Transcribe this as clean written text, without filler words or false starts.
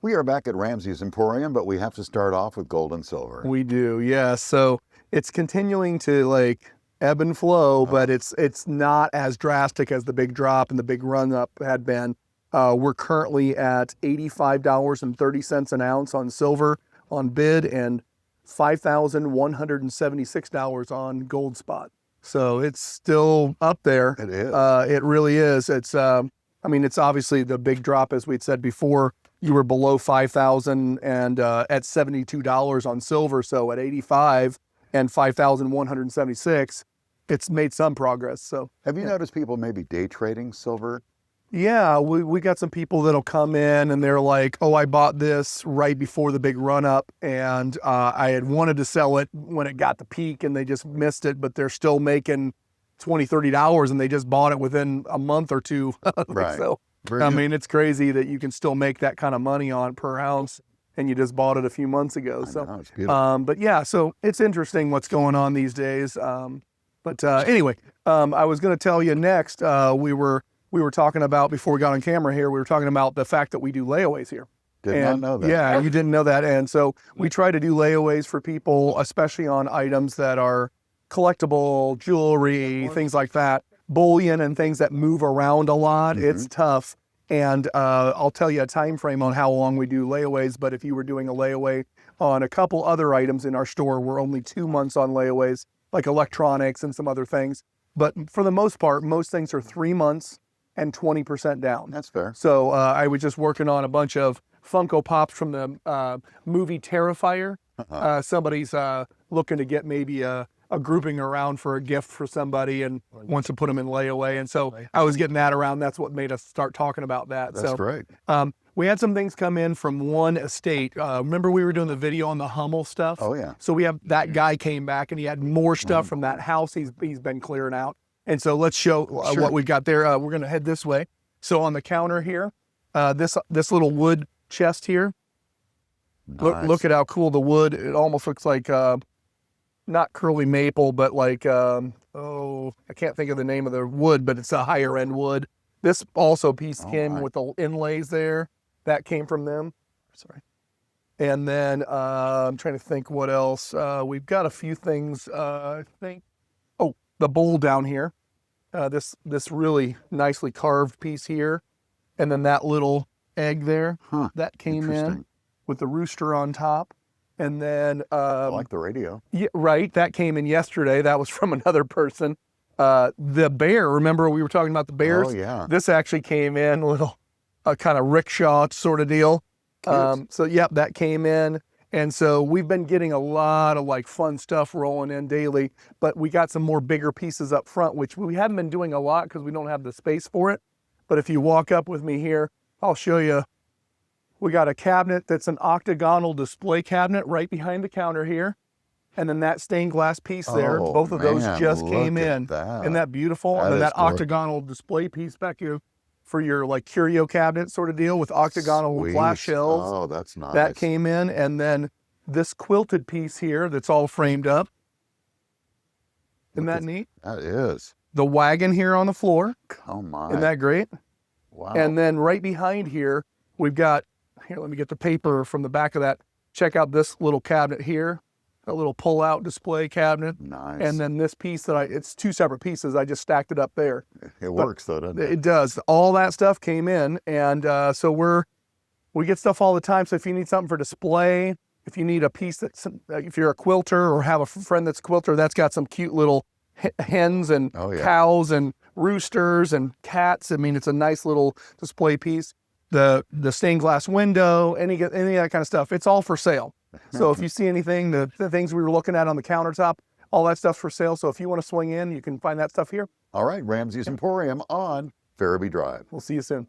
We are back at Ramsey's Emporium, but we have to start off with gold and silver. We do, yeah. So it's continuing to like ebb and flow, but it's not as drastic as the big drop and the big run up had been. We're currently at $85.30 an ounce on silver on bid and $5,176 on gold spot. So it's still up there. It is. It really is. It's, I mean, it's obviously the big drop, as we'd said before. You were below 5,000 and at $72 on silver. So at 85 and 5,176, it's made some progress. So have you noticed people maybe day trading silver? Yeah, we got some people that'll come in and they're like, oh, I bought this right before the big run up and I had wanted to sell it when it got the peak and they just missed it, but they're still making $20, $30 and they just bought it within a month or two. Right. So, I mean, it's crazy that you can still make that kind of money on per ounce and you just bought it a few months ago. I know, it's beautiful. But yeah, so it's interesting what's going on these days. Anyway, I was going to tell you next, we were talking about, before we got on camera here, we were talking about the fact that we do layaways here. Did not know that. Yeah, you didn't know that. And so we try to do layaways for people, especially on items that are collectible, jewelry, things like that, bullion and things that move around a lot. It's tough. And I'll tell you a time frame on how long we do layaways, but if you were doing a layaway on a couple other items in our store, we're only 2 months on layaways, like electronics and some other things. But for the most part, most things are 3 months and 20% down. That's fair. So I was just working on a bunch of Funko Pops from the movie Terrifier. Somebody's looking to get maybe a grouping around for a gift for somebody and wants to put them in layaway. And so I was getting that around. That's what made us start talking about that. That's right. We had some things come in from one estate. Remember we were doing the video on the Hummel stuff? Oh, yeah. So we have, that guy came back and he had more stuff from that house he's been clearing out. And so let's show what we've got there. We're going to head this way. So on the counter here, this little wood chest here. Nice. Look at how cool the wood. It almost looks like not curly maple, but like I can't think of the name of the wood, but it's a higher end wood. This also piece came with the inlays there. That came from them. Sorry. And then I'm trying to think what else. We've got a few things. I think. The bowl down here, this really nicely carved piece here, and then that little egg there that came in with the rooster on top, and then I like the radio. Yeah, right. That came in yesterday. That was from another person. The bear. Remember we were talking about the bears? Oh yeah. This actually came in a little kind of rickshaw sort of deal. So yep, that came in. And so we've been getting a lot of like fun stuff rolling in daily, but we got some more bigger pieces up front, which we haven't been doing a lot because we don't have the space for it. But if you walk up with me here, I'll show you. We got a cabinet that's an octagonal display cabinet right behind the counter here. And then that stained glass piece there, both of those just came in. Isn't that beautiful? And then that octagonal display piece back here for your like curio cabinet sort of deal with octagonal glass shelves. Oh, that's nice. That came in. And then this quilted piece here that's all framed up. Isn't that neat? That is. The wagon here on the floor. Oh my. Isn't that great? Wow. And then right behind here, we've got, here, let me get the paper from the back of that. Check out this little cabinet here. A little pull-out display cabinet. Nice. And then this piece it's 2 separate pieces. I just stacked it up there. It works though, doesn't it? It does. All that stuff came in. And so we get stuff all the time. So if you need something for display, if you need a piece if you're a quilter or have a friend that's a quilter, that's got some cute little hens and cows and roosters and cats. I mean, it's a nice little display piece. The stained glass window, any of that kind of stuff, it's all for sale. So if you see anything, the things we were looking at on the countertop, all that stuff's for sale. So if you want to swing in, you can find that stuff here. All right, Ramsey's Emporium on Farabee Drive. We'll see you soon.